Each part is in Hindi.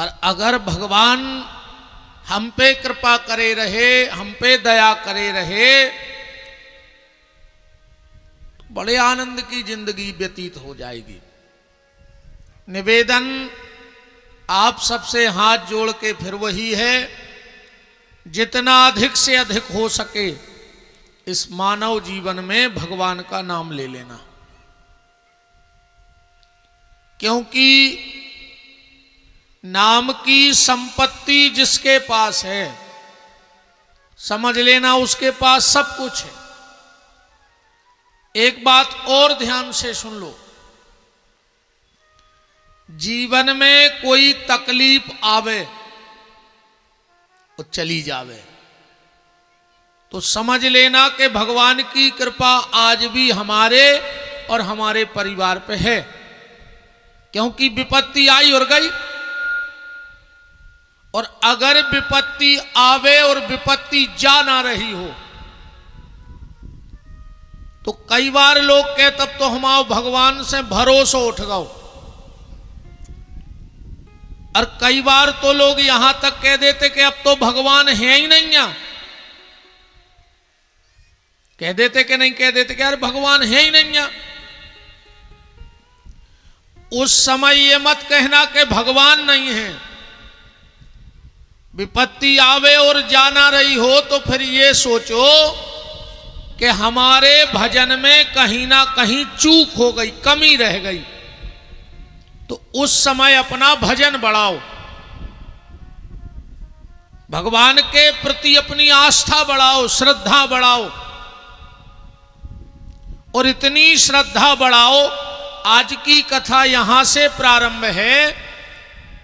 और अगर भगवान हम पे कृपा करे रहे, हम पे दया करे रहे, तो बड़े आनंद की जिंदगी व्यतीत हो जाएगी। निवेदन आप सबसे हाथ जोड़ के फिर वही है, जितना अधिक से अधिक हो सके इस मानव जीवन में भगवान का नाम ले लेना। क्योंकि नाम की संपत्ति जिसके पास है, समझ लेना उसके पास सब कुछ है। एक बात और ध्यान से सुन लो, जीवन में कोई तकलीफ आवे और चली जावे तो समझ लेना कि भगवान की कृपा आज भी हमारे और हमारे परिवार पे है। क्योंकि विपत्ति आई और गई, और अगर विपत्ति आवे और विपत्ति जा ना रही हो तो कई बार लोग कहे तब तो हमारे भगवान से भरोसा उठ गओ, और कई बार तो लोग यहां तक कह देते कि अब तो भगवान है ही नहीं है। कह देते कि नहीं, कह देते कि यार भगवान है ही नहीं है। उस समय ये मत कहना कि भगवान नहीं है। विपत्ति आवे और जाना रही हो तो फिर ये सोचो कि हमारे भजन में कहीं ना कहीं चूक हो गई, कमी रह गई, तो उस समय अपना भजन बढ़ाओ, भगवान के प्रति अपनी आस्था बढ़ाओ, श्रद्धा बढ़ाओ, और इतनी श्रद्धा बढ़ाओ। आज की कथा यहां से प्रारंभ है।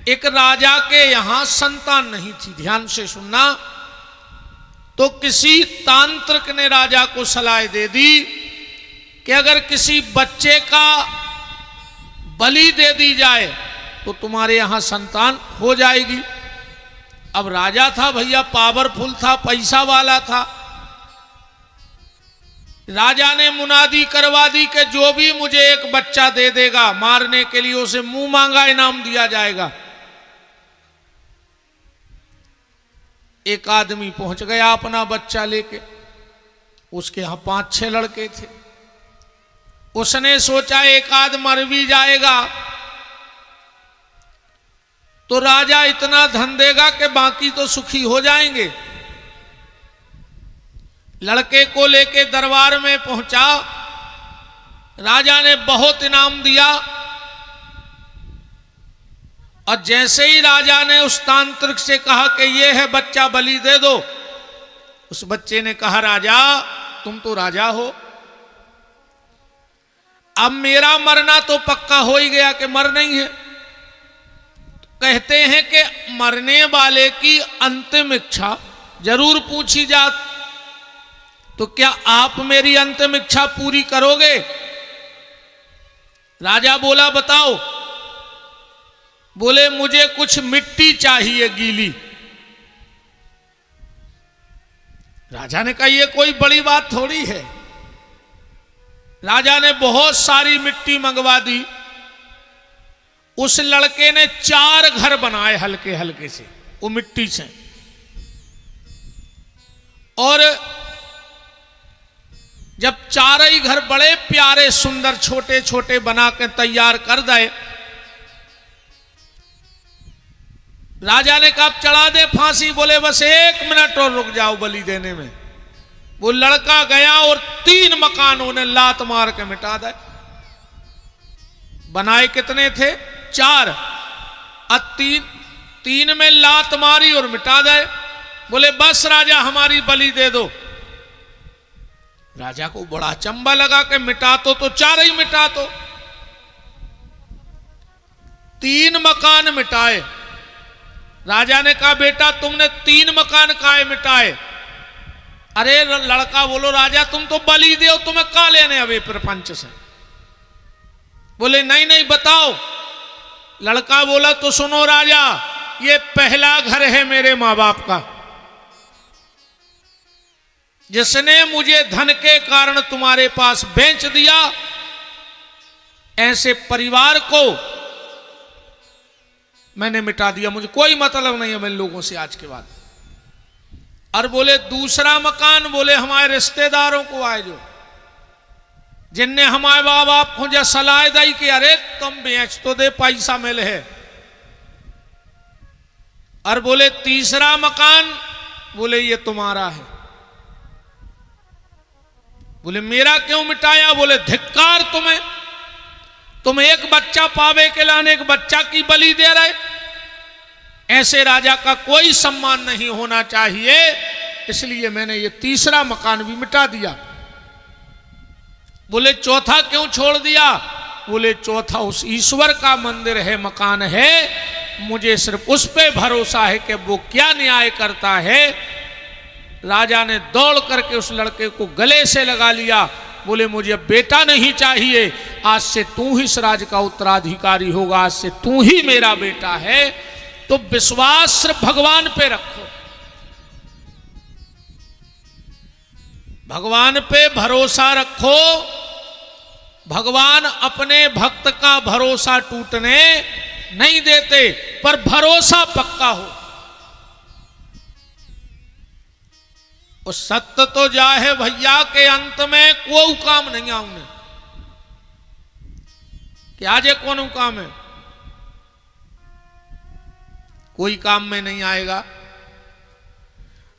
एक राजा के यहां संतान नहीं थी, ध्यान से सुनना। तो किसी तांत्रिक ने राजा को सलाह दे दी कि अगर किसी बच्चे का बलि दे दी जाए तो तुम्हारे यहां संतान हो जाएगी। अब राजा था भैया, पावरफुल था, पैसा वाला था। राजा ने मुनादी करवा दी कि जो भी मुझे एक बच्चा दे देगा मारने के लिए उसे मुंह मांगा इनाम दिया जाएगा। एक आदमी पहुंच गया अपना बच्चा लेके, उसके यहां 5-6 लड़के थे। उसने सोचा एक आध मर भी जाएगा तो राजा इतना धन देगा कि बाकी तो सुखी हो जाएंगे। लड़के को लेके दरबार में पहुंचा, राजा ने बहुत इनाम दिया, और जैसे ही राजा ने उस तांत्रिक से कहा कि ये है बच्चा, बलि दे दो, उस बच्चे ने कहा राजा तुम तो राजा हो, अब मेरा मरना तो पक्का हो ही गया कि मर नहीं है। कहते हैं कि मरने वाले की अंतिम इच्छा जरूर पूछी जात, तो क्या आप मेरी अंतिम इच्छा पूरी करोगे? राजा बोला बताओ। बोले मुझे कुछ मिट्टी चाहिए गीली। राजा ने कहा ये कोई बड़ी बात थोड़ी है। राजा ने बहुत सारी मिट्टी मंगवा दी। उस लड़के ने 4 घर बनाए हल्के हल्के से वो मिट्टी से, और जब 4 ही घर बड़े प्यारे सुंदर छोटे छोटे बना के तैयार कर दे, राजा ने कहा चढ़ा दे फांसी। बोले बस 1 मिनट और रुक जाओ बलि देने में। वो लड़का गया और 3 मकान उन्हें लात मार के मिटा दे। बनाए कितने थे? 4। अब 3 में लात मारी और मिटा दे। बोले बस राजा हमारी बलि दे दो। राजा को बड़ा चंबा लगा कि मिटा तो 4 ही मिटा तो। 3 मकान मिटाए। राजा ने कहा बेटा तुमने 3 मकान काहे मिटाए? अरे लड़का बोलो राजा तुम तो बलि दो, तुम्हें का लेने अभी प्रपंच से। बोले नहीं नहीं बताओ। लड़का बोला तो सुनो राजा, ये पहला घर है मेरे मां बाप का, जिसने मुझे धन के कारण तुम्हारे पास बेच दिया। ऐसे परिवार को मैंने मिटा दिया, मुझे कोई मतलब नहीं है मैं लोगों से आज के बाद। और बोले दूसरा मकान, बोले हमारे रिश्तेदारों को आए जो जिनने हमारे बाप बाप को जो सलाह दी कि अरे तुम बेच तो दे, पैसा मिले है। और बोले तीसरा मकान, बोले ये तुम्हारा है। बोले मेरा क्यों मिटाया? बोले धिक्कार तुम्हें, तुम एक बच्चा पावे के लाने एक बच्चा की बलि दे रहे। ऐसे राजा का कोई सम्मान नहीं होना चाहिए, इसलिए मैंने ये तीसरा मकान भी मिटा दिया। बोले चौथा क्यों छोड़ दिया? बोले चौथा उस ईश्वर का मंदिर है, मकान है, मुझे सिर्फ उस पे भरोसा है कि वो क्या न्याय करता है। राजा ने दौड़ करके उस लड़के को गले से लगा लिया। बोले मुझे अब बेटा नहीं चाहिए, आज से तू ही इस राज का उत्तराधिकारी होगा, आज से तू ही मेरा बेटा है। तो विश्वास सिर्फ भगवान पे रखो, भगवान पे भरोसा रखो। भगवान अपने भक्त का भरोसा टूटने नहीं देते, पर भरोसा पक्का हो। और सत्य तो जाहे भैया के अंत में कोई काम नहीं आऊंगे, क्या जे कौन काम है, कोई काम में नहीं आएगा।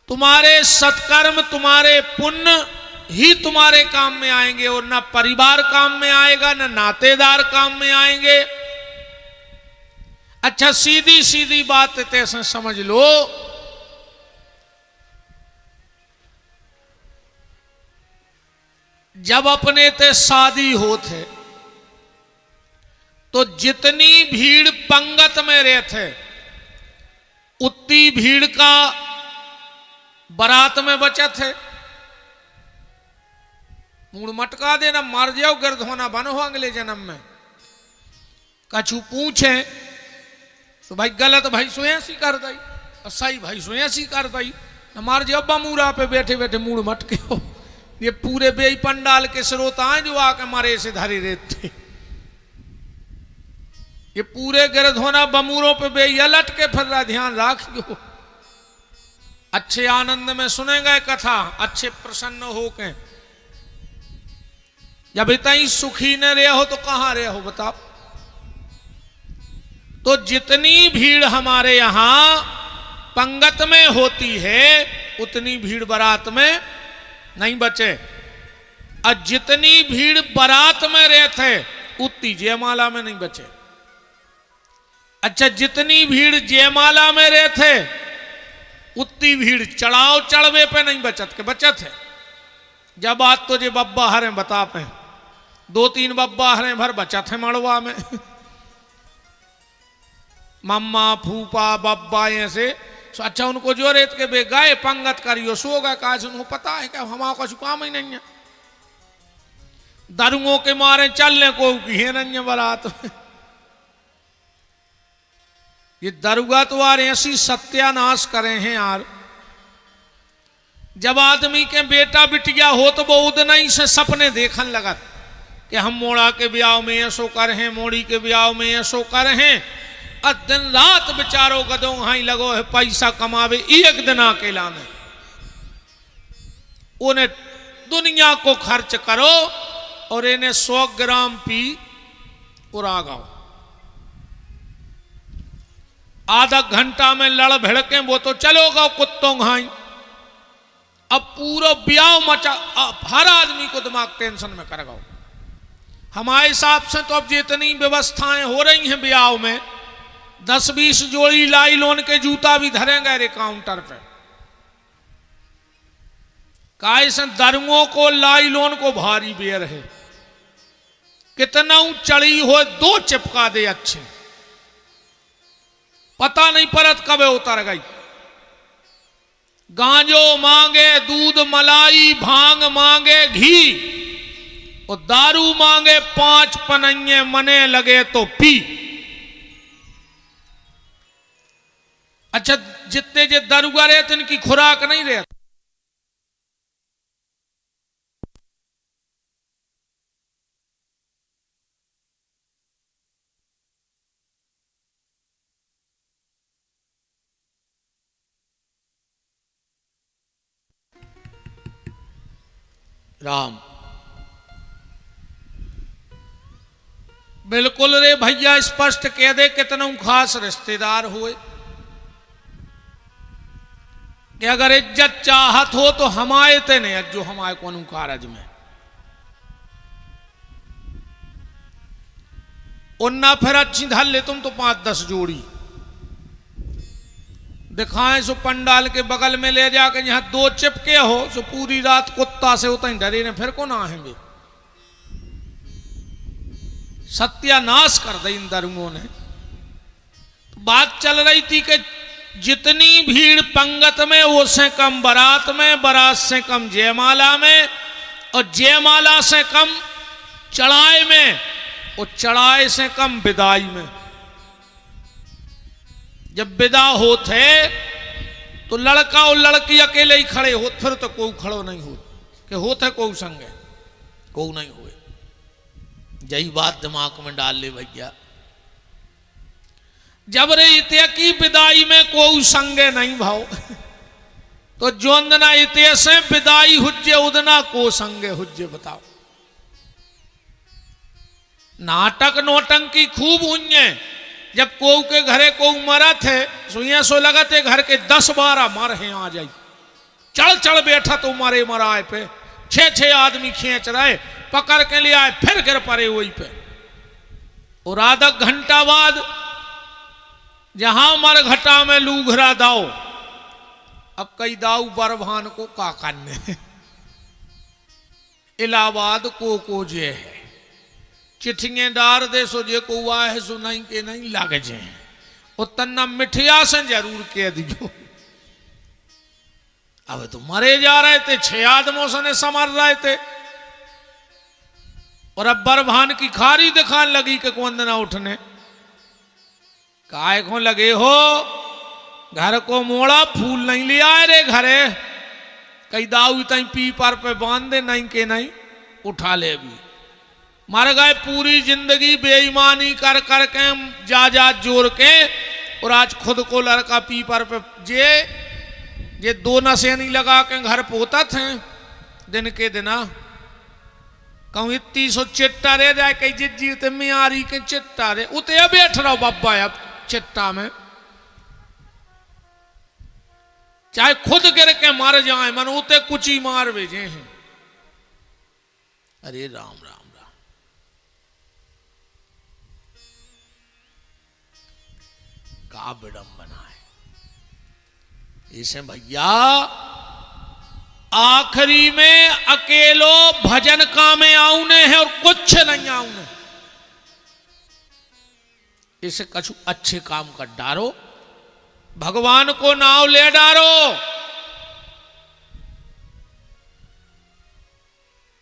तुम्हारे सत्कर्म, तुम्हारे पुण्य ही तुम्हारे काम में आएंगे, और ना परिवार काम में आएगा, ना नातेदार काम में आएंगे। अच्छा सीधी सीधी बात तैसे समझ लो, जब अपने ते शादी होते तो जितनी भीड़ पंगत में रहते उतनी भीड़ का बारात में बचत है। मूड मटका देना, मर जाओ गर्द होना बन हो अगले जन्म में। कछु पूछे तो भाई गलत भाई सोयासी कर दई, और सही भाई सोयासी कर दई, मार जाओ बमूरा पे बैठे बैठे मूड मटके हो। ये पूरे बेई पंडाल के श्रोता हैं जो आके मारे से धरी रहते, ये पूरे गर्द होना बमूरों पे बेई अलट के फिर रहा, ध्यान राखियो। अच्छे आनंद में सुनेंगे कथा, अच्छे प्रसन्न होके। जब इतनी सुखी न रहे हो तो कहां रहे हो बताओ। तो जितनी भीड़ हमारे यहां पंगत में होती है उतनी भीड़ बारात में नहीं बचे, और जितनी भीड़ बारात में रहते उतनी जयमाला में नहीं बचे। अच्छा जितनी भीड़ जयमाला में रहते उतनी भीड़ चढ़ाव चढ़वे पे नहीं बचत के बचत है। जब आज तो जे बब्बा हरे बता पे 2-3 बब्बा हरे भर बचत है मड़वा में। मम्मा फूफा बब्बा ऐसे अच्छा उनको जो रेत के बे गए पंगत करियो सो गए, काज उनको पता है कि हमारा कुछ काम ही नहीं है। दरुओं के मारे चलने को की है नहीं बारात में। ये दरुगा तो यार ऐसी सत्यानाश करे हैं यार। जब आदमी के बेटा बिटिया हो तो वो उतना ही से सपने देखने लगा कि हम मोड़ा के ब्याह में ऐसो कर हैं, मोड़ी के ब्याह में ऐसो कर हैं। और दिन रात बेचारो गदों हाई लगो है पैसा कमावे, एक दिन अकेला में उन्हें दुनिया को खर्च करो और इन्हें 100 ग्राम पी उड़ा गाओ। आधा घंटा में लड़ भिड़के वो तो चलो गाओ कुत्तों घाई। अब पूरा ब्याह मचा, हर आदमी को दिमाग टेंशन में कर गाओ। हमारे हिसाब से तो अब जितनी व्यवस्थाएं हो रही हैं ब्याह में 10-20 जोड़ी लाइलोन के जूता भी धरेंगे रे काउंटर पे। कायसे दरुओं को लाइलोन को भारी बेर है, कितना चढ़ी हो 2 चिपका दे अच्छे, पता नहीं परत कब उतर गई। गांजो मांगे दूध मलाई, भांग मांगे घी, और दारू मांगे 5 पनैये, मने लगे तो पी। अच्छा जितने जे दरुगा रहते इनकी खुराक नहीं रहती। राम। बिल्कुल रे भैया, स्पष्ट कह दे कितनों खास रिश्तेदार हुए कि अगर इज्जत चाहत हो तो हमारे ते ने जो हमारे कोनू कारज में उन्ना फिर अच्छी धल ले तुम तो 5-10 जोड़ी दिखाएं सो पंडाल के बगल में ले जाके जहां 2 चिपके हो सो पूरी रात कुत्ता से उतना ही डरे ने फिर कौन आएंगे। सत्यानाश कर दी इन दरुओं ने। बात चल रही थी कि जितनी भीड़ पंगत में उससे कम बारात में, बारात से कम जयमाला में, और जयमाला से कम चढ़ाए में, और चढ़ाए से कम विदाई में। जब विदा होते तो लड़का और लड़की अकेले ही खड़े हो, फिर तो कोई खड़ो नहीं हो कि होते कोई संगे कोई नहीं हुए। यही बात दिमाग में डाल ले भैया। जब रे इत्या की विदाई में कोई संगे नहीं भाव तो जोंदना इत्या से विदाई हुज्जे उदना को संगे हुज्जे बताओ। नाटक नोटंकी खूब हुई। जब कोऊ के घरे कोऊ मरा थे सुइया सो लगा थे घर के 10-12 मर हैं आ जाई। चढ़ चढ़ बैठा तो मारे मराए पे 6-6 आदमी खींच रहे, पकड़ के ले आए, फिर गिर पड़े वही पे। और आधा घंटा बाद जहां मरघटा में लूघरा दाओ, अब कई दाऊ बरभान को काका ने इलाहाबाद को जे है चिट्ठियां डार दे सो जे को हुआ है सो नहीं के नहीं लागे जे उतना मिठिया से जरूर कह दियो। अब तो मरे जा रहे थे, 6 आदमों से समर रहे थे, और अब बरभान की खारी दिखाने लगी कि वंदना उठने काय को लगे हो, घर को मोड़ा फूल नहीं ले आए रे घरे, कई दाऊ तई पी पर पे बांध दे नहीं के नहीं उठा ले। भी मर गए पूरी जिंदगी बेईमानी कर कर के जा जोर के, और आज खुद को लड़का पी पर पे जे 2 नशे नहीं लगा के घर पोता थे दिन के दिना कहूँ इतनी सो चिट्टा रे जाए कई जिज्जीत मियारी के चिट्टा रे उते बैठ रहा बाबा अब चिट्टा में, चाहे खुद गिर के मर जाए मन उते कुछ ही मार भेजे हैं। अरे राम राम राम। का विडंबना है इसे भैया। आखिरी में अकेलो भजन का में आउने है और कुछ नहीं आउने। इसे कछु अच्छे काम कर डारो, भगवान को नाव ले डारो।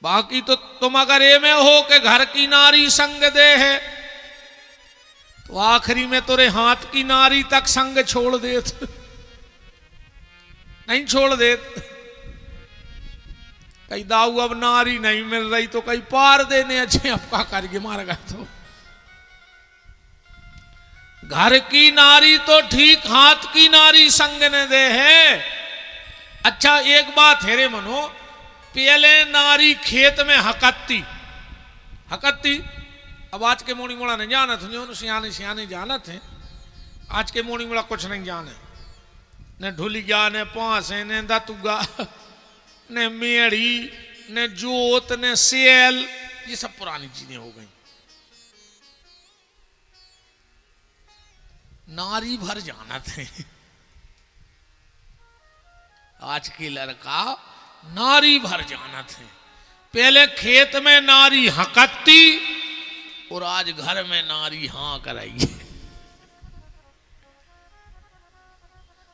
बाकी तो तुम अगर ये में हो कि घर की नारी संग दे है तो आखिरी में तुरे हाथ की नारी तक संग छोड़ देत नहीं छोड़ देत। कई दाऊ अब नारी नहीं मिल रही तो कई पार देने अच्छे आपका करके मार गए। तो घर की नारी तो ठीक, हाथ की नारी संग ने दे है। अच्छा एक बात है रे मनो, पहले नारी खेत में हकत्ती हकत्ती, अब आज के मोड़ी मोड़ा नहीं जाना थे, जो सियाने सियाने जाना थे, आज के मोड़ी मोड़ा कुछ नहीं जाने, न ढुलिया न पांसे न दतुगा न मेड़ी न जोत न सेल, ये सब पुरानी चीजें हो गई। नारी भर जाना थे। आज के लड़का नारी भर जाना थे। पहले खेत में नारी हकत्ती और आज घर में नारी हाँ कराई।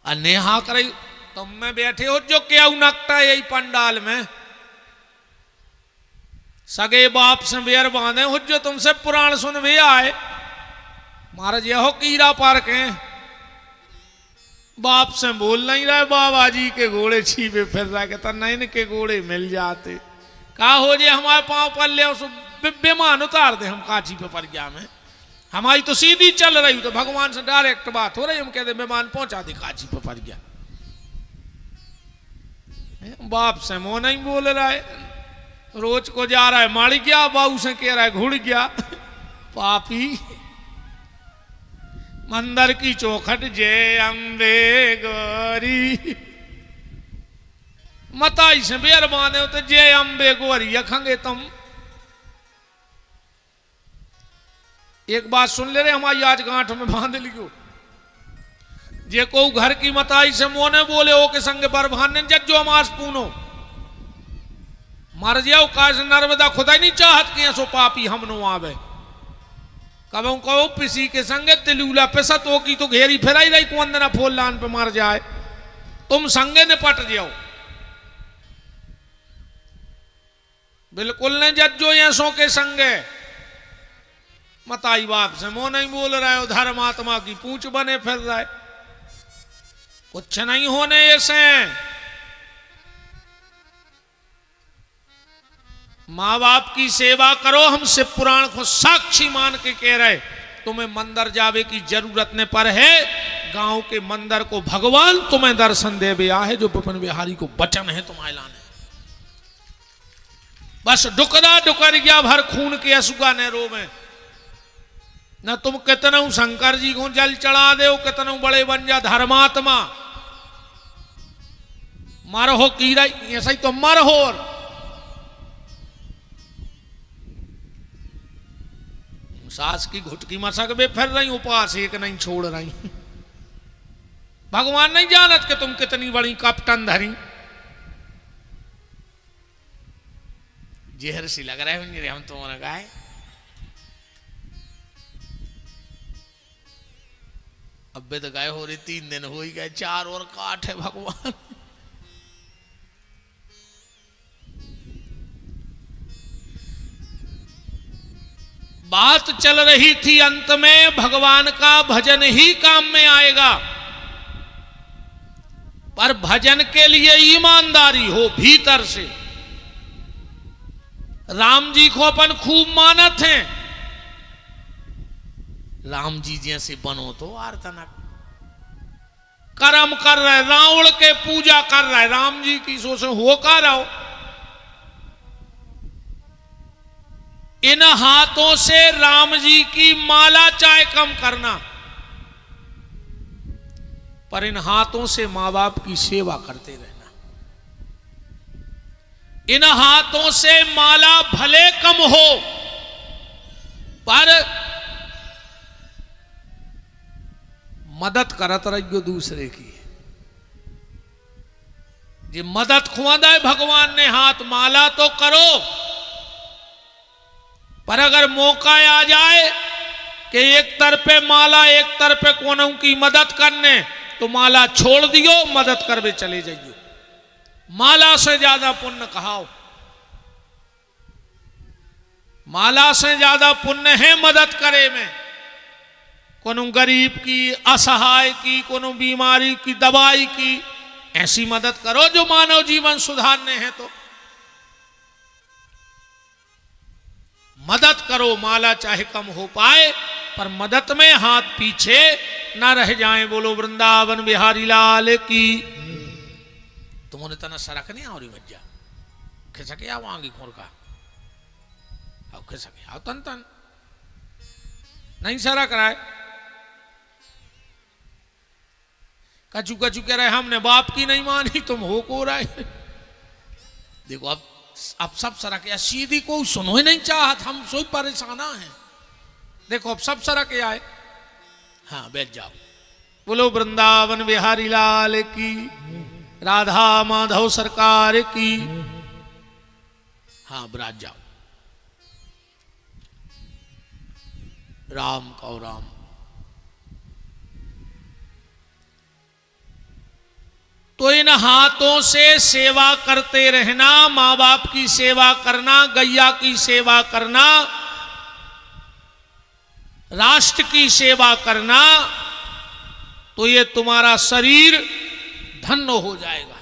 नेहा कराई तुम में बैठे हो जो क्या नकटा यही पंडाल में, सगे बाप से बेर बांधे हो जो तुमसे पुराण सुन भी आए। महाराज यहो कीड़ा पार के बाप से बोल नहीं रहे, बाबा जी के घोड़े छीपे फिर रहा के तन के घोड़े मिल जाते। कहा हो जे हमारे पांव पर ले बेमान उतार दे हम काची पे पर गया में, हमारी तो सीधी चल रही तो भगवान से डायरेक्ट बात हो रही, हम कहते बेमान पहुंचा दे काची पे पर गया। बाप से मोह नहीं बोल रहा है, रोज को जा रहा है मर गया, बाबू से कह रहा है घुड़ गया। पापी मंदिर की चौखट जय अम्बे गौरी, मताई से बेर बांधे हो तो जय अम्बे गौरी यखेंगे तुम। एक बात सुन ले रहे, हमारी आज गांठ में बांध लियो, जे को घर की मताई से मोने बोले ओ के संग बर भाने जज्जो मास पूनो मर जाओ। काश नर्मदा खुदा ही नहीं चाहत कि ऐसो पापी हम नो आवे। कबू कहो पिसी के संगे तिलूला पिसत हो की तो घेरी फिराई रही को अंदना फोल लान पे मर जाए, तुम संगे निपट जाओ। बिल्कुल नहीं जज्जो ऐसो के संगे। मताई बाप से मोह नहीं बोल रहा है, धर्मात्मा की पूंछ बने फिर रहा है। कुछ नहीं होने ऐसे। माँ बाप की सेवा करो, हम शिव पुराण को साक्षी मान के कह रहे, तुम्हें मंदिर जावे की जरूरत न पर है। गांव के मंदिर को भगवान तुम्हें दर्शन दे बे आहे, जो विपिन बिहारी को वचन है तुम्हारे लाने। बस डुकरा डुकर गया भर खून के असुगा नहरों में। न तुम कितना शंकर जी को जल चढ़ा दे, कितना बड़े बन जा धर्मात्मा। मरहो कीरा ऐसा ही तो मरहो। सास की घुटकी मसक बे फिर रही, उपास एक नहीं छोड़ रही। भगवान नहीं जानत कि तुम कितनी बड़ी कपटन धरी। जहर सी लग रहा है हम तुम्हारा गाय। अब तो गाय हो रही 3 दिन हो ही गए, 4 और काट है भगवान। बात चल रही थी अंत में भगवान का भजन ही काम में आएगा, पर भजन के लिए ईमानदारी हो भीतर से। राम जी को अपन खूब मानत हैं, राम जी जैसे बनो तो आर्तनक कर्म कर रहे, रावण के पूजा कर रहे, राम जी की सोच हो का रहो। इन हाथों से राम जी की माला चाहे कम करना, पर इन हाथों से मां बाप की सेवा करते रहना। इन हाथों से माला भले कम हो, पर मदद करत रहियो दूसरे की। ये मदद खुआदा है भगवान ने हाथ, माला तो करो, पर अगर मौका आ जाए कि एक तरफे माला एक तरफे कोनों की मदद करने, तो माला छोड़ दियो, मदद करवे चले जाइयो। माला से ज्यादा पुण्य कहाओ, माला से ज्यादा पुण्य है मदद करे में। कोनो गरीब की, असहाय की, कोनो बीमारी की दवाई की, ऐसी मदद करो जो मानव जीवन सुधारने हैं। तो मदद करो, माला चाहे कम हो पाए, पर मदद में हाथ पीछे न रह जाएं। बोलो वृंदावन बिहारी लाल की। तुमने तना सरक नहीं आवरी बज्जा खिसके आओ आंगी खोर का आओ खिसके आओ तन तन नहीं सरक रहा है। कचू कचू कह रहे हमने बाप की नहीं मानी, तुम हो को रहा है। देखो अब सब सरक या सीधी को सुनो ही नहीं चाहत, हम सोई परेशाना है। देखो अब सब सरक आए। हाँ बैठ जाओ। बोलो वृंदावन बिहारी लाल की, राधा माधव सरकार की। हाँ ब्राज जाओ। राम कौ राम। तो इन हाथों से सेवा करते रहना, मां बाप की सेवा करना, गैया की सेवा करना, राष्ट्र की सेवा करना, तो ये तुम्हारा शरीर धन्य हो जाएगा।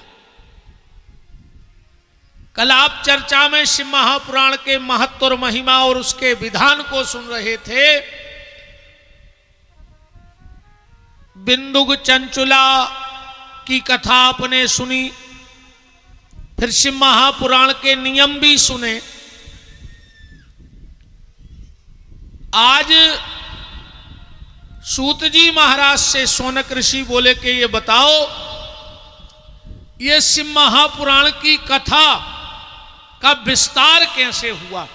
कल आप चर्चा में शिव महापुराण के महत्व और महिमा और उसके विधान को सुन रहे थे। बिंदुक चंचुला की कथा आपने सुनी, फिर शिव महापुराण के नियम भी सुने। आज सूत जी महाराज से शौनक ऋषि बोले कि ये बताओ, ये शिव महापुराण की कथा का विस्तार कैसे हुआ।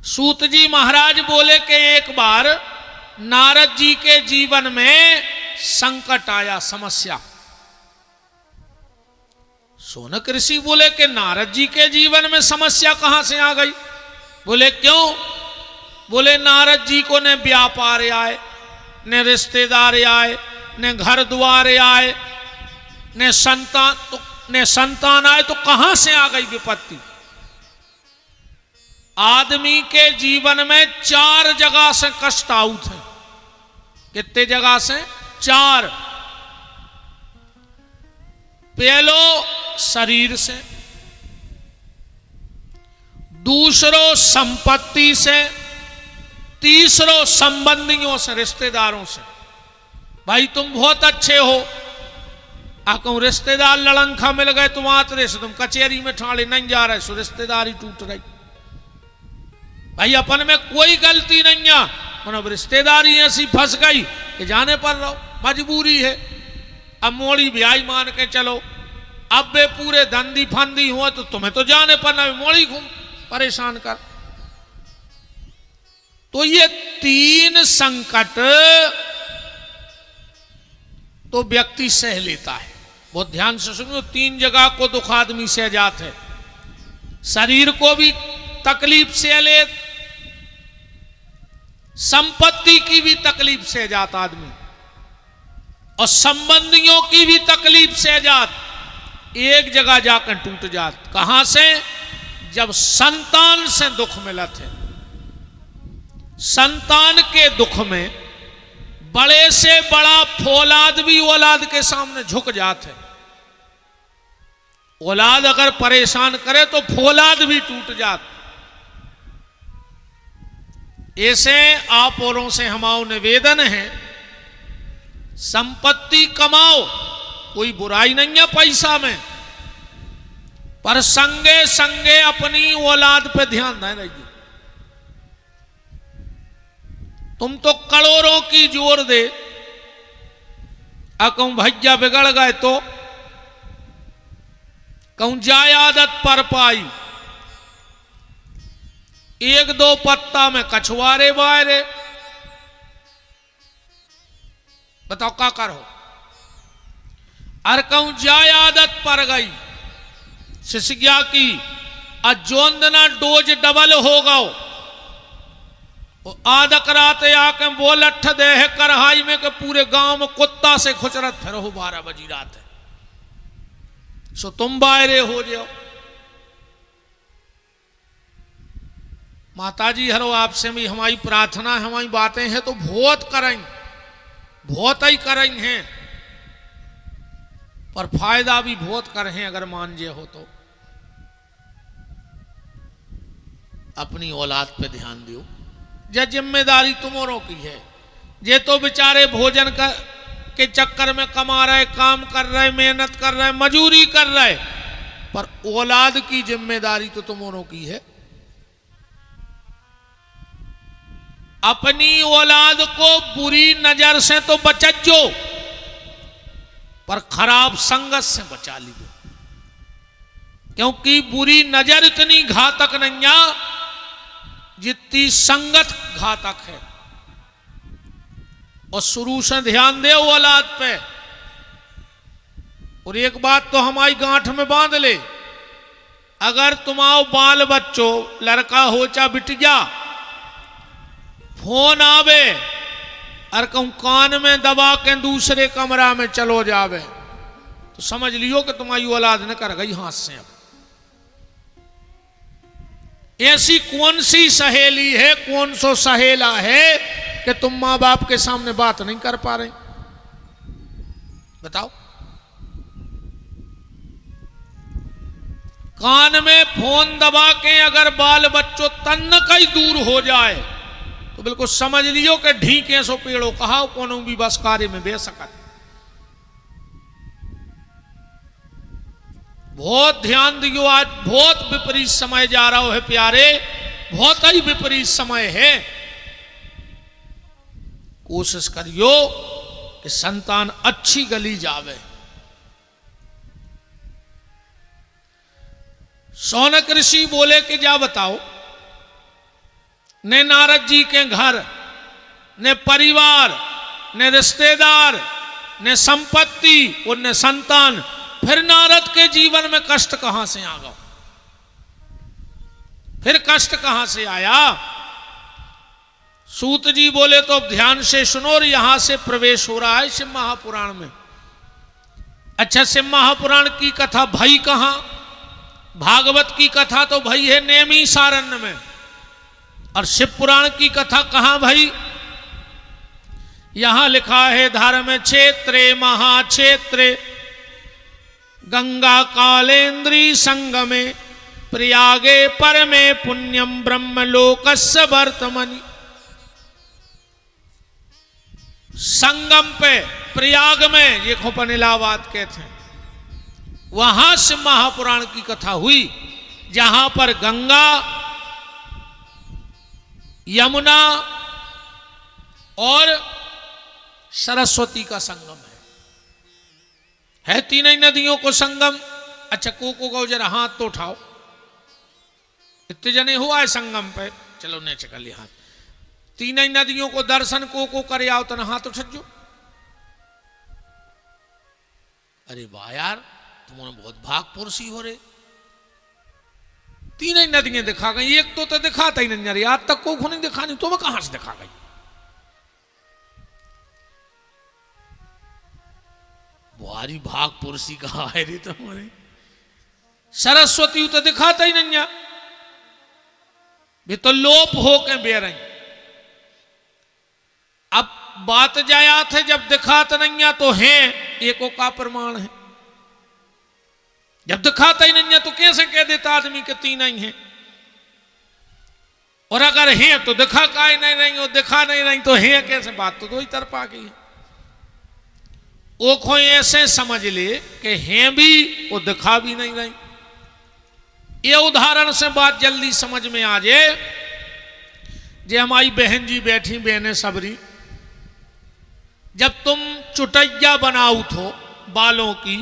सूत जी महाराज बोले कि एक बार नारद जी के जीवन में संकट आया, समस्या। शौनक ऋषि बोले कि नारद जी के जीवन में समस्या कहां से आ गई। बोले क्यों। बोले नारद जी को न व्यापार आए, न रिश्तेदार आए, न घर द्वार आए, न संतान आए, तो कहां से आ गई विपत्ति। आदमी के जीवन में 4 जगह से कष्ट आउट है। कितने जगह से? 4। पहलो शरीर से, दूसरो संपत्ति से, तीसरो संबंधियों से, रिश्तेदारों से। भाई तुम बहुत अच्छे हो, कहूं रिश्तेदार लड़ंखा मिल गए तुम आतरे से, तुम कचहरी में ठाड़े नहीं जा रहे सो रिश्तेदारी टूट रही। भाई अपन में कोई गलती नहीं है, मतलब रिश्तेदारी ऐसी फंस गई कि जाने पर रहो, मजबूरी है। अब मोड़ी ब्याई मान के चलो, अब वे पूरे धंधी फंदी हुआ तो तुम्हें तो जाने पर ना मोड़ी घूम परेशान कर। तो ये 3 संकट तो व्यक्ति सह लेता है। बहुत ध्यान से सुनो, 3 जगह को दुख आदमी सह जात है। शरीर को भी तकलीफ सह ले, संपत्ति की भी तकलीफ सह जाता आदमी, और संबंधियों की भी तकलीफ सह जात। एक जगह जाकर टूट जात, कहां से? जब संतान से दुख मिला थे। संतान के दुख में बड़े से बड़ा फौलाद भी औलाद के सामने झुक जाते। औलाद अगर परेशान करे तो फौलाद भी टूट जात। ऐसे आप औरों से हमारा निवेदन है, संपत्ति कमाओ, कोई बुराई नहीं है पैसा में, पर संगे संगे अपनी औलाद पे ध्यान दें रहिए। तुम तो करोड़ों की जोर दे, कहूं भैया बिगड़ गए तो कहूं जाय आदत पर पाई, 1-2 पत्ता में कछुआरे बायरे, बताओ क्या करो। अर कहूं जाय आदत पर गई शिष्या की, अजोंदना डोज डबल हो गओ, आदक रात आके बोल अठ दे है करहाई में के पूरे गांव में कुत्ता से खुचरत फिर हो 12 बजी रात है। सो तुम बायरे हो जाओ। माताजी हरो आपसे भी हमारी प्रार्थना, हमारी बातें हैं तो बहुत करें, बहुत ही करें हैं, पर फायदा भी बहुत करें अगर मान जे हो तो। अपनी औलाद पे ध्यान दियो, ये जिम्मेदारी तुम्हारों की है। ये तो बेचारे भोजन के चक्कर में कमा रहे, काम कर रहे, मेहनत कर रहे, मजूरी कर रहे, पर औलाद की जिम्मेदारी तो तुम्हारों की है। अपनी औलाद को बुरी नजर से तो बचो, पर खराब संगत से बचा लीजिए, क्योंकि बुरी नजर इतनी घातक नहीं है जितनी संगत घातक है। और शुरू से ध्यान दे औलाद पे। और एक बात तो हमारी गांठ में बांध ले, अगर तुम्हारो बाल बच्चों लड़का हो चा बिटिया फोन आवे और कहूं कान में दबा के दूसरे कमरा में चलो जावे, तो समझ लियो कि तुम्हारी औलाद ने कर गई हाथ से। अब ऐसी कौन सी सहेली है, कौन सो सहेला है कि तुम मां बाप के सामने बात नहीं कर पा रहे? बताओ। कान में फोन दबा के अगर बाल बच्चों तन्न कई दूर हो जाए तो बिल्कुल समझ लियो कि ढीके सो पेड़ो कहा कोनो भी बस कार्य में बे सकत। बहुत ध्यान दियो, आज बहुत विपरीत समय जा रहा है प्यारे, बहुत ही विपरीत समय है। कोशिश करियो कि संतान अच्छी गली जावे। शौनक ऋषि बोले कि जा बताओ, ने नारद जी के घर, ने परिवार, ने रिश्तेदार, ने संपत्ति और ने संतान, फिर नारद के जीवन में कष्ट कहां से आ गया? फिर कष्ट कहां से आया? सूत जी बोले तो ध्यान से सुनो, और यहां से प्रवेश हो रहा है शिव महापुराण में। अच्छा, शिव महापुराण की कथा भाई कहां? भागवत की कथा तो भाई है नेमी सारण्य में, और शिव पुराण की कथा कहां भाई? यहां लिखा है धर्म क्षेत्रे महाक्षेत्रे गंगा कालेन्द्री संगमे प्रयागे परमे पुण्यम ब्रह्मलोकस्य वर्तमनि। संगम पे प्रयाग में, ये खोपन इलाहाबाद के थे, वहां से महापुराण की कथा हुई, जहां पर गंगा, यमुना और सरस्वती का संगम है तीन ही नदियों को संगम। अच्छा, को जरा हाथ तो उठाओ, इतने जने हुआ है संगम पे, चलो ने चकल हाथ। तीन ही नदियों को दर्शन को करे आओ तो हाथ उठ जो। अरे वाह यार, तुमने बहुत भाग पुरुषी हो रे, तीन ही नदियां दिखा गई, एक तो दिखाता ही नहीं, आज तक को नहीं दिखानी, तुम्हें कहां से दिखा गई? बुहारी भाग पुरुषी कहा है रे तुम्हारे। सरस्वती तो दिखाता ही नहीं, भी तो लोप हो के बे रही। अब बात जाया थे, जब दिखाता नहीं तो है, एको का प्रमाण है। जब दिखाता ही नहीं है तो कैसे कह देता आदमी के तीन ही हैं? और अगर है तो दिखा का ही नहीं रही, और दिखा नहीं रही तो है कैसे? बात तो दो ही तरफ आ गई है। वो कोई ऐसे समझ ले कि हैं भी, वो दिखा भी नहीं रही। ये उदाहरण से बात जल्दी समझ में आ जाए। जे हमारी बहन जी बैठी, बहने सबरी, जब तुम चुटैया बनाओ थो बालों की,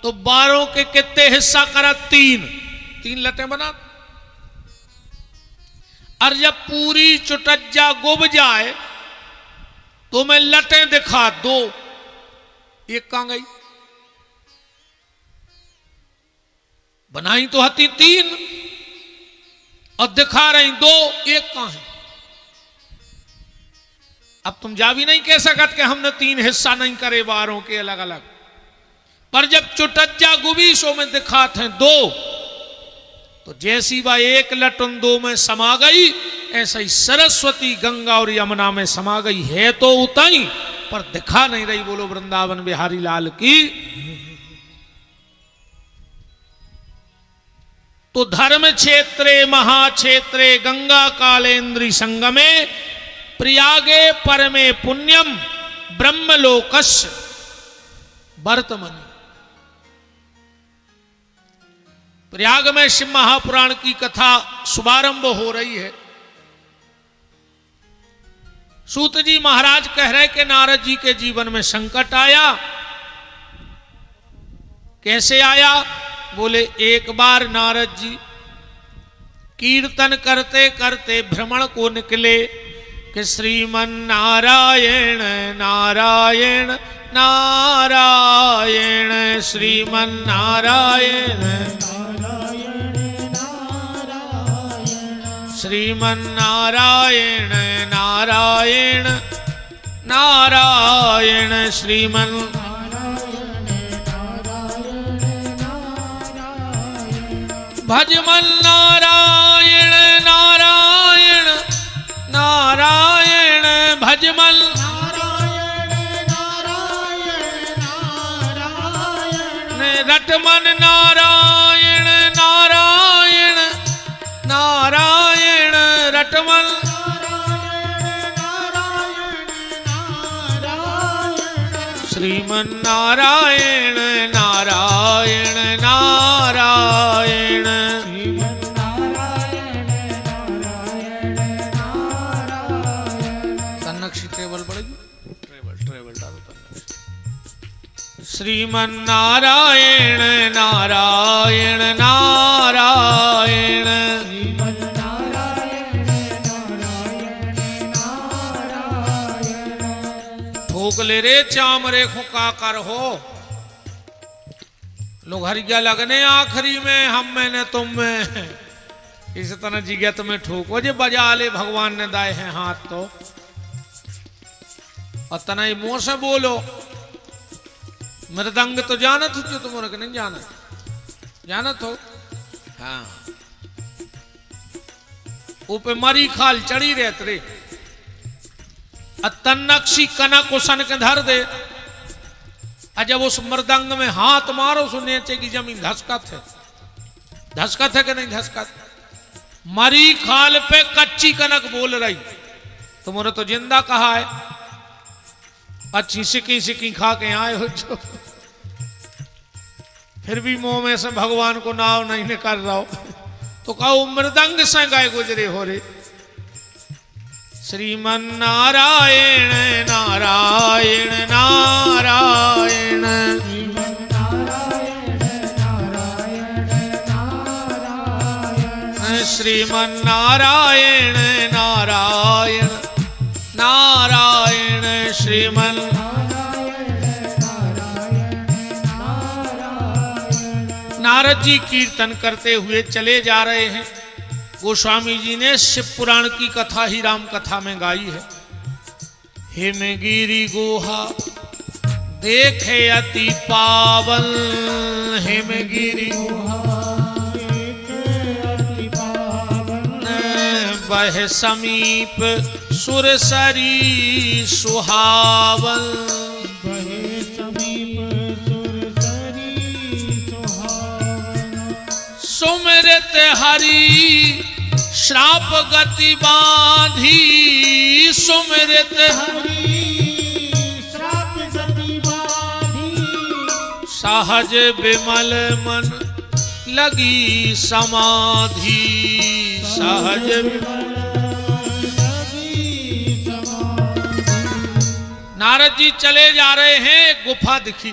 तो बालों के कितने हिस्सा करा? तीन लटें बना। और जब पूरी चुटैया गुब जाए तो मैं लटें दिखा दो, एक कहां गई? बनाई तो हती तीन और दिखा रही दो, एक कहां है? अब तुम जा भी नहीं कह सकत कि हमने तीन हिस्सा नहीं करे बारों के अलग अलग, पर जब चुटज्जा गुबी सो में दिखाते हैं दो, तो जैसी वह एक लट उन दो में समा गई, ऐसा ही सरस्वती गंगा और यमुना में समा गई। है तो उतई, पर दिखा नहीं रही। बोलो वृंदावन बिहारी लाल की। तो धर्म क्षेत्रे महाक्षेत्रे गंगा कालेन्द्री संगमे प्रयागे परमे पुण्यम ब्रह्मलोकस्य वर्तमनि। प्रयाग में शिव महापुराण की कथा शुभारंभ हो रही है। सूत जी महाराज कह रहे कि नारद जी के जीवन में संकट आया। कैसे आया? बोले एक बार नारद जी कीर्तन करते करते भ्रमण को निकले कि श्रीमन नारायण नारायण नारायण, श्रीमन नारायण श्रीमन नारायण नारायण नारायण, श्रीमन भजमन नारायण नारायण नारायण, भजमन रटमन नारायण नारायण नारायण, रटमन श्रीमन्नारायण नारायण नारायण। तन्नक्षी ट्रेवल बढ़ेगी, ट्रेवल डालो तन्नक्षी। श्रीमन्नारायण नारायण नारायण। ठोक ले रे चामरे खुका कर हो, लोग हरिया लगने आखिरी में, हम में ने तुम में, इस तरह जिज्ञत में ठोको जे बजा ले भगवान ने दाए हैं हाथ तो, और तना ही मुंह से बोलो। मृदंग तो जानत हो जो तुम नहीं जानत, जानत हो? हाँ, ऊपर मरी खाल चढ़ी रहत रे, तन्नक्षी कनक उसन के धर दे, जब उस मृदंग में हाथ मारो सो नीचे की जमीन धसकत है, धसकत है कि नहीं धसकत? मरी खाल पे कच्ची कनक बोल रही, तुमने तो जिंदा कहा है, अच्छी सिकी सिकी खा के आए हो जो, फिर भी मुंह में से भगवान को नाव नहीं निकल रहा हो, तो कहो मृदंग से गाय गुजरे हो रे। श्रीमन्नारायण नारायण नारायण। श्रीमन्नारायण नारायण नारायण। श्रीमन् नारद जी कीर्तन करते हुए चले जा रहे हैं। गोस्वामी जी ने शिव पुराण की कथा ही राम कथा में गाई है। हिमगिरी गुहा देखे अति पावन, हिमगिरी गुहा बह समीप सुरसरी सुहावन, सुमिरत हरि श्राप गति बांधी, सुमिरत हरि श्राप गति बांधी, सहज विमल मन लगी समाधि, सहज विमल लगी समाधि। नारद जी चले जा रहे हैं, एक गुफा दिखी,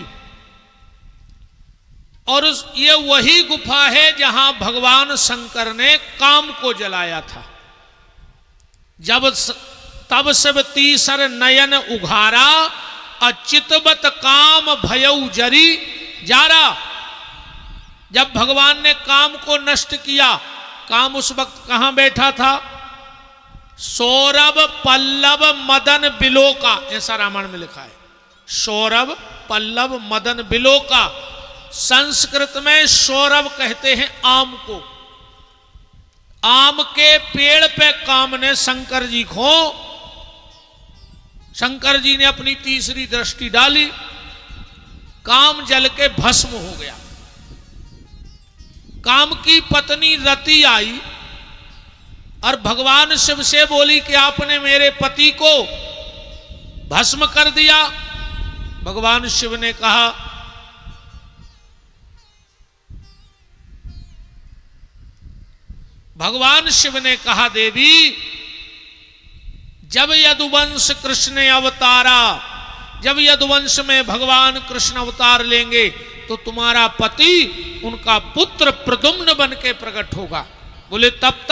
और ये वही गुफा है जहां भगवान शंकर ने काम को जलाया था। जब तब सब तीसर नयन उघारा, अचितवत काम भयउ जरी जारा। जब भगवान ने काम को नष्ट किया, काम उस वक्त कहां बैठा था? सौरभ पल्लव मदन बिलोका, ऐसा रामायण में लिखा है। सौरभ पल्लव मदन बिलोका, संस्कृत में सौरभ कहते हैं आम को। आम के पेड़ पे काम ने शंकर जी को, शंकर जी ने अपनी तीसरी दृष्टि डाली, काम जल के भस्म हो गया। काम की पत्नी रति आई और भगवान शिव से बोली कि आपने मेरे पति को भस्म कर दिया। भगवान शिव ने कहा, भगवान शिव ने कहा, देवी जब यदुवंश कृष्ण अवतारा, जब यदुवंश में भगवान कृष्ण अवतार लेंगे तो तुम्हारा पति उनका पुत्र प्रद्युम्न बन के प्रकट होगा। बोले तब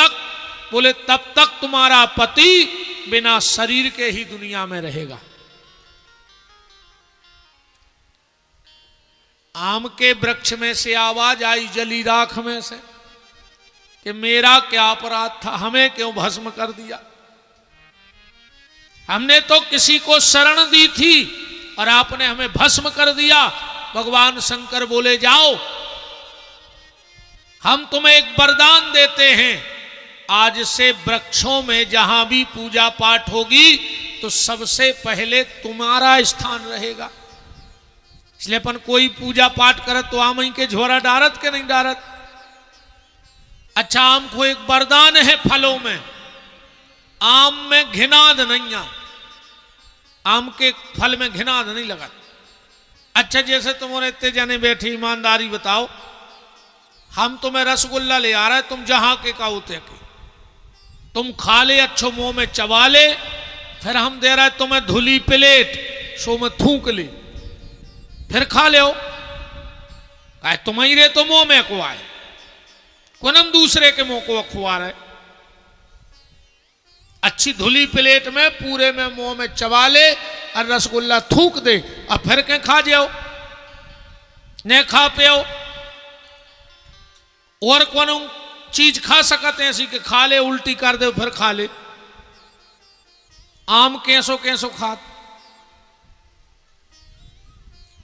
तक तुम्हारा पति बिना शरीर के ही दुनिया में रहेगा। आम के वृक्ष में से आवाज आई जली राख में से कि मेरा क्या अपराध था, हमें क्यों भस्म कर दिया? हमने तो किसी को शरण दी थी और आपने हमें भस्म कर दिया। भगवान शंकर बोले, जाओ हम तुम्हें एक वरदान देते हैं, आज से वृक्षों में जहां भी पूजा पाठ होगी तो सबसे पहले तुम्हारा स्थान रहेगा। इसलिए अपन कोई पूजा पाठ करत तो आम ही के झोरा डारत के नहीं डारत। अच्छा, आम को एक वरदान है फलों में, आम में घिनाद नहीं आ, आम के फल में घिनाद नहीं लगा। अच्छा जैसे तुम्हारे इतने जने बैठे, ईमानदारी बताओ, हम तुम्हें रसगुल्ला ले आ रहे, तुम जहां के का उते के तुम खा ले, अच्छो मुंह में चबा ले, फिर हम दे रहे तुम्हें धुली प्लेट, सो में थूक ले, फिर खा ले, तुम्हारी रे तो मुंह में खुआए, कौन हम दूसरे के मुंह को खुआ रहे। अच्छी धुली प्लेट में पूरे में मुंह में चबा ले और रसगुल्ला थूक दे, और फिर के खा जाओ, ने खा पियो। और कौन चीज खा सकते हैं ऐसी कि खा ले, उल्टी कर दे फिर खा ले। आम कैसो कैसो खात,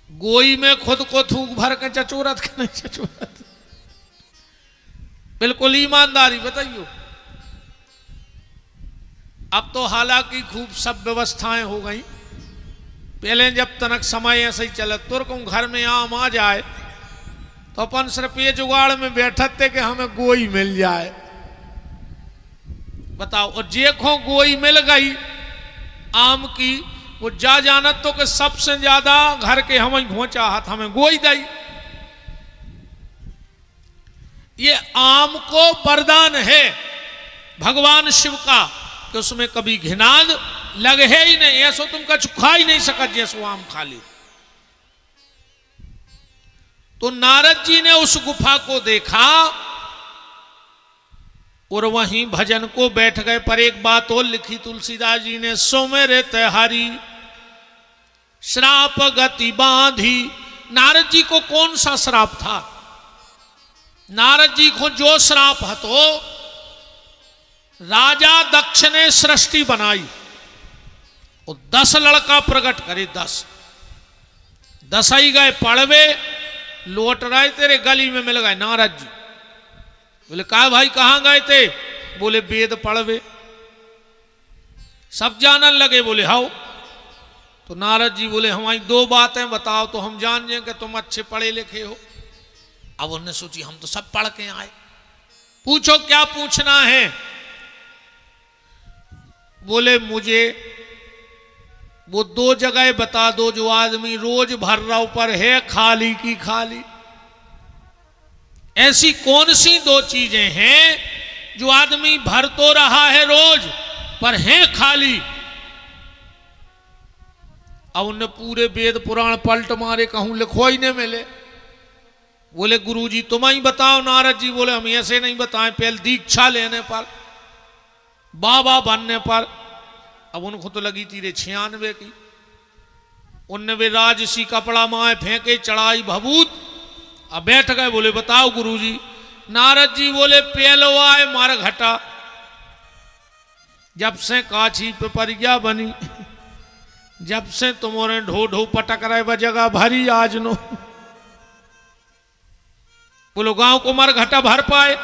गोई में खुद को थूक भर के चचोरत के नहीं चचोरत, बिल्कुल ईमानदारी बताइयो। अब तो हालांकि खूब सब व्यवस्थाएं हो गई, पहले जब तनक समय ऐसे ही चला, तुर्क घर में आम आ जाए तो अपन सिर्फ ये जुगाड़ में बैठते कि हमें गोई मिल जाए, बताओ। और जेखो गोई मिल गई आम की, वो जा जानत तो कि सबसे ज्यादा घर के हमें घोचा हाथ हमें गोई दई। ये आम को वरदान है भगवान शिव का कि उसमें कभी घिनाद लगे ही नहीं, ऐसो तुम कछ खा ही नहीं सकत जैसो आम खा ली। तो नारद जी ने उस गुफा को देखा और वहीं भजन को बैठ गए। पर एक बात और लिखी तुलसीदास जी ने, सोमेरे तहारी श्राप गति बांधी। नारद जी को कौन सा श्राप था? नारद जी को जो श्राप है तो राजा दक्ष ने सृष्टि बनाई और 10 लड़का प्रकट करे, 10 ही गए पड़वे, लौट रहे तेरे गली में मिल गए नारद जी। बोले कहा भाई कहां गए थे? बोले वेद पढ़वे। सब जानन लगे, बोले हाउ। तो नारद जी बोले हमारी 2 बातें बताओ तो हम जान जाए कि तुम अच्छे पढ़े लिखे हो। अब उन्होंने सोची हम तो सब पढ़ के आए, पूछो क्या पूछना है। बोले मुझे वो 2 जगह बता दो जो आदमी रोज भर रहा पर है खाली की खाली। ऐसी कौन सी 2 चीजें हैं जो आदमी भर तो रहा है रोज पर है खाली? अब उनने पूरे वेद पुराण पलट मारे, कहूं लिखो ही नहीं मिले। बोले गुरुजी तुम ही बताओ। नारद जी बोले हम ऐसे नहीं बताएं, पहले दीक्षा लेने पर, बाबा बनने पर। अब उनको तो लगी थी 96 की। उनने वे राजसी कपड़ा माए फेंके, चढ़ाई भभूत, अब बैठ गए। बोले बताओ गुरुजी। नारद जी बोले पहलो आए मार घटा, जब से काछी पे परिया बनी, जब से तुम्हारे ढो ढो पटक रहे वह जगह भरी आज नो। बोलो गांव को मर घटा भर पाए,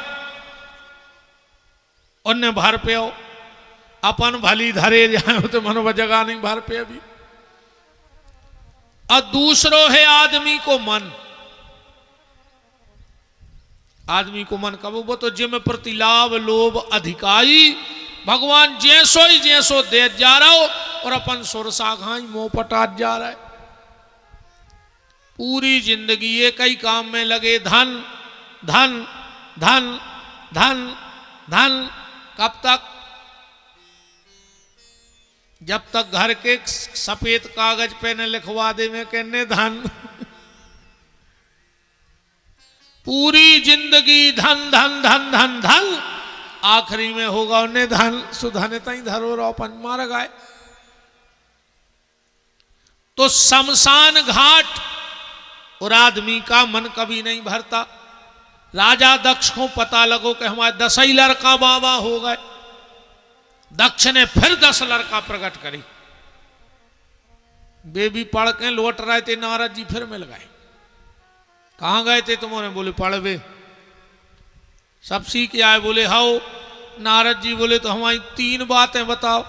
उनने भर पे हो अपन भली धरे जाए तो मनो वह जगह नहीं भर पे अभी। और दूसरो है आदमी को मन। आदमी को मन कब? वो तो जिम प्रति लाभ लोभ अधिकारी, भगवान जैसो ही जैसो दे जा रहा हो और अपन सुरसा घाई मुंह पटाट जा रहा है। पूरी जिंदगी एक ही काम में लगे, धन धन धन धन धन। कब तक? जब तक घर के सफेद कागज पे न लिखवा दे में कहने धन। पूरी जिंदगी धन धन धन धन धन, आखिरी में होगा उन्हें धन सुधन तई धरो अपन मार गए। तो शमशान घाट और आदमी का मन कभी नहीं भरता। राजा दक्ष को पता लगो कि हमारे 10 ही लड़का बाबा हो गए। दक्ष ने फिर 10 लड़का प्रकट करी। वे भी पढ़ के लौट रहे थे, नारद जी फिर मिल गए। कहां गए थे तुम्हारे? बोले पढ़वे। सब सीख आए। बोले हाउ। नारद जी बोले तो हमारी 3 बातें बताओ।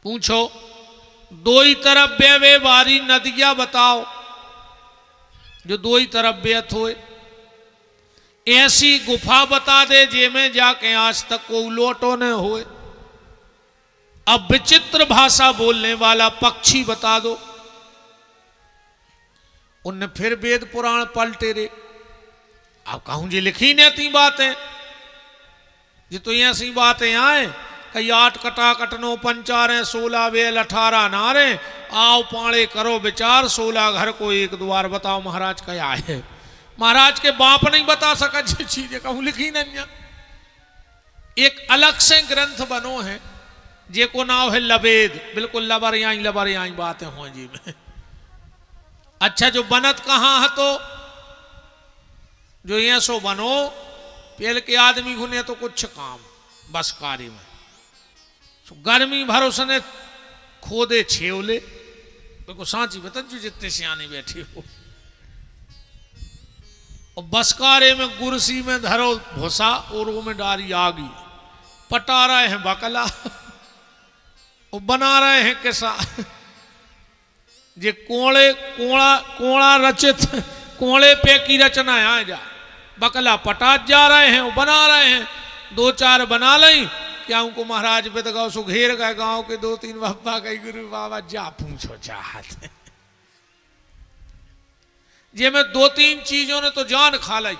पूछो। 2 ही तरफ वे बारी नदियां बताओ जो 2 ही तरफ बेत होए। ऐसी गुफा बता दे जेमें जाके आज तक को लौटो न होए। अब विचित्र भाषा बोलने वाला पक्षी बता दो। उनने फिर वेद पुराण पलटे रे। अब कहूं जी लिखी ने ती बातें जी तो ऐसी बातें आए कई 8 कटा कटनो 5 16 वेल 18 नारे आओ पाड़े करो विचार 16 घर को एक द्वार बताओ महाराज क्या है। महाराज के बाप नहीं बता सका जी चीजें कहूं लिखी नहीं। एक अलग से ग्रंथ बनो है जे को नाम है लवेद, बिल्कुल लबर आई बातें हो जी में। अच्छा जो बनत कहाँ है तो जो ये सो बनो पहले के आदमी घुने तो कुछ काम बस कारी में तो गर्मी भर उसने खोदे छेवले बिल्कुल सांची बतन जो जितने सियाने बैठे हो और बसकारे में गुरसी में धरो भूसा और वो में डारी आगी पटा रहे हैं बकला और बना रहे हैं किसा जे कोड़े कोड़ा रचित कोड़े पे की रचना आ जा बकला पटा जा रहे हैं वो बना रहे हैं 2-4 बना लें क्या उनको महाराज बेदगांव सुघेर गए गांव के 2-3 बाबा गई गुरु बाबा जा पूछो चाहत जे में 2-3 चीजों ने तो जान खा लाई।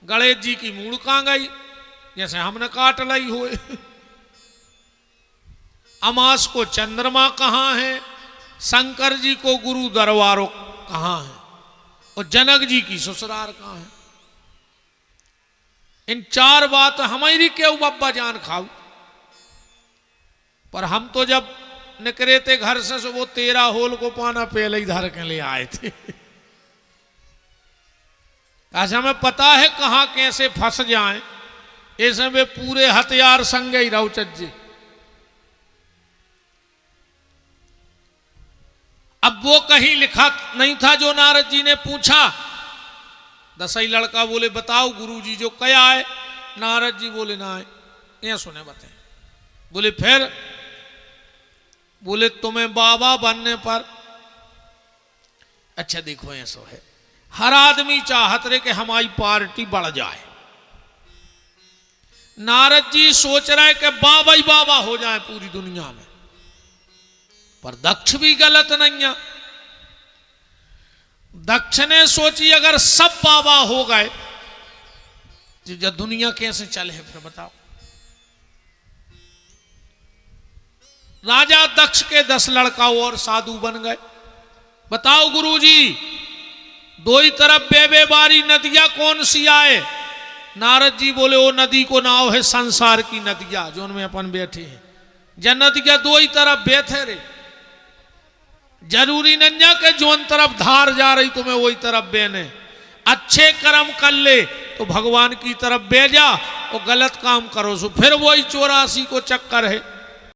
गणेश जी की मूड़ कहाँ गई जैसे हमने काट लाई हुए। अमास को चंद्रमा कहाँ है, शंकर जी को गुरु दरबारों कहाँ है और जनक जी की ससुराल कहाँ है। इन 4 बात हमारी क्यों बब्बा जान खाऊ। पर हम तो जब निकले थे घर से वो 13 होल को पाना पहले ही धर के ले आए थे। ऐसा हमें पता है कहाँ कैसे फंस जाएं, ऐसे में पूरे हथियार संगे ही रहो चज्जे। अब वो कहीं लिखा नहीं था जो नारद जी ने पूछा। दसई लड़का बोले बताओ गुरुजी जो क्या है। नारद जी बोले ना है ये सुने बताए। बोले फिर बोले तुम्हें बाबा बनने पर अच्छा देखो ऐसा है हर आदमी चाहत रहे कि हमारी पार्टी बढ़ जाए। नारद जी सोच रहे कि बाबा ही बाबा हो जाए पूरी दुनिया में, पर दक्ष भी गलत नहीं है। दक्ष ने सोची अगर सब बाबा हो गए तो जब दुनिया कैसे चले फिर बताओ। राजा दक्ष के 10 लड़का और साधु बन गए। बताओ गुरुजी 2 ही तरफ बेबे बारी नदियां कौन सी आए। नारद जी बोले वो नदी को नाव है संसार की नदियां जो उनमें अपन बैठे हैं। जन्नत के 2 ही तरफ बैठे रे, जरूरी नहीं कि जोन तरफ धार जा रही तुम्हें वही तरफ बेने। अच्छे कर्म कर ले तो भगवान की तरफ बे जा और गलत काम करो सो फिर वही 84 को चक्कर है।